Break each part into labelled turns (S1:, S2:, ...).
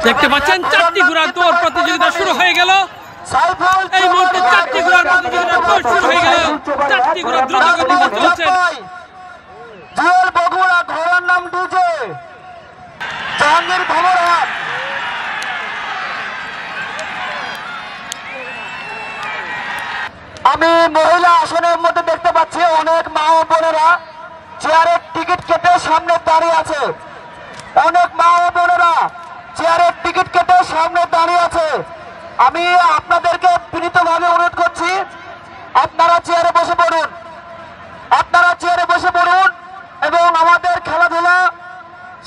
S1: দেখতে পাচ্ছেন চারটি ঘোড়ার দৌড় প্রতিযোগিতা শুরু হয়ে গেল। এই মুহূর্তে চারটি ঘোড়ার প্রতিযোগিতা দৌড় শুরু হয়ে গেল। চারটি ঘোড়া দ্রুত গতিতে চলছে।
S2: জুয়েল বগুড়া, ঘোড়ার নাম ডিজে, জাহাঙ্গীর ধমরহাট। আমি মহিলা আসনের মধ্যে দেখতে পাচ্ছি অনেক মা ও বোনেরা চেয়ারের টিকিট কেটে সামনে দাঁড়িয়ে আছে। অনেক মা ও বোনেরা চেয়ারের টিকিট কেটে সামনে দাঁড়িয়ে আছে। আমি আপনাদেরকে বিনীতভাবে অনুরোধ করছি, আপনারা চেয়ারে বসে পড়ুন, আপনারা চেয়ারে বসে পড়ুন এবং আমাদের খেলাধুলা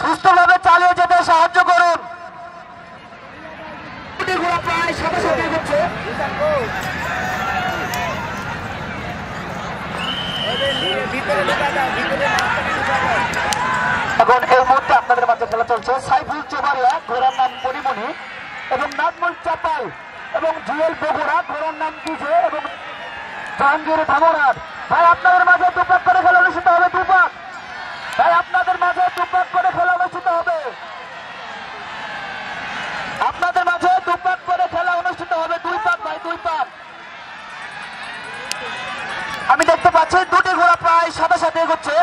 S2: সুস্থভাবে চালিয়ে যেতে সাহায্য করুন। প্রায় সাথে সাথে হচ্ছে এখন এই মুহূর্তে আপনাদের মাঝে খেলা চলছে সাইফুল চোবারিয়া, ঘোড়ার নাম পরিমণি, এবং নাজমুল চাপাল এবং জুয়েল বগুড়া, ঘোড়ার নাম ডিজে, এবং জাহাঙ্গীর ধমরহাট। ভাই আপনাদের মাঝে দুপাক করে খেলা অনুষ্ঠিত হবে। দুপাক ভাই আপনাদের মাঝে দুপাক করে খেলা অনুষ্ঠিত হবে। আপনাদের মাঝে দুপাক করে খেলা অনুষ্ঠিত হবে। দুই পাক ভাই, দুই পাক। আমি দেখতে পাচ্ছি দুটি ঘোড়া প্রায় সাথে সাথে এগোচ্ছে।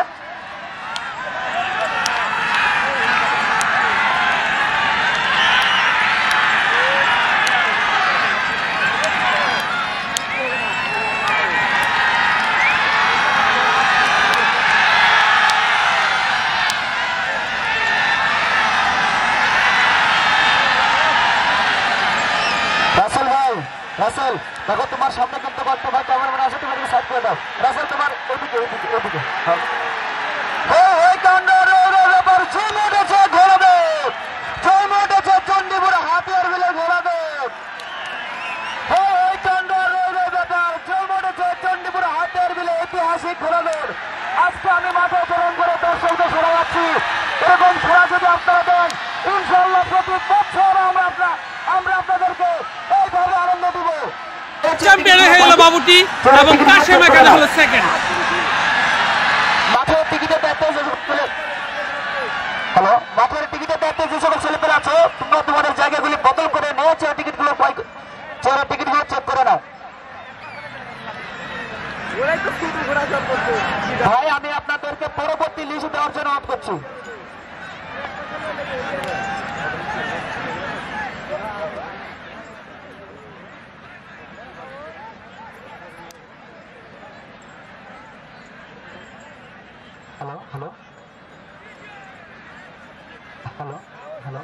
S2: রাসেল দেখো তোমার সামনে কিন্তু করতে ভাই ক্যামেরাম্যান আসে, তুমি সাইড করে দাও। রাসেল তোমার এদিকে এদিকে এদিকে ঘোড়াদের চণ্ডীপুর হাতিয়ার বিলে ঘোড়াদের চণ্ডীপুর হাতিয়ার বিলে ঐতিহাসিক ঘোড়াদের আজকে আমি মাঠে প্রেরণ করে দর্শকদের সরা যাচ্ছি। এরকম খেলা যদি আপনারা দেন ইনশাআল্লাহ প্রতি বছর আমরা আপনাদেরকে এইভাবে আনন্দ দিব।
S1: চ্যাম্পিয়ন হয়ে গেল বাবুটি এবং কাশেম এখানে হলো সেকেন্ড।
S2: মাঠের টিকিটের দায়িত্বে মাঠের টিকিটের দায়িত্বে যে সকল ছেলেপেলে আছে তোমরা তোমাদের জায়গাগুলি বদল করে নিয়ে চেয়ার টিকিটগুলো চেক করে নাও। ভাই আমি আপনাদেরকে পরবর্তী লিস্ট দেওয়ার জন্য অনুরোধ করছি। Hello hello hello hello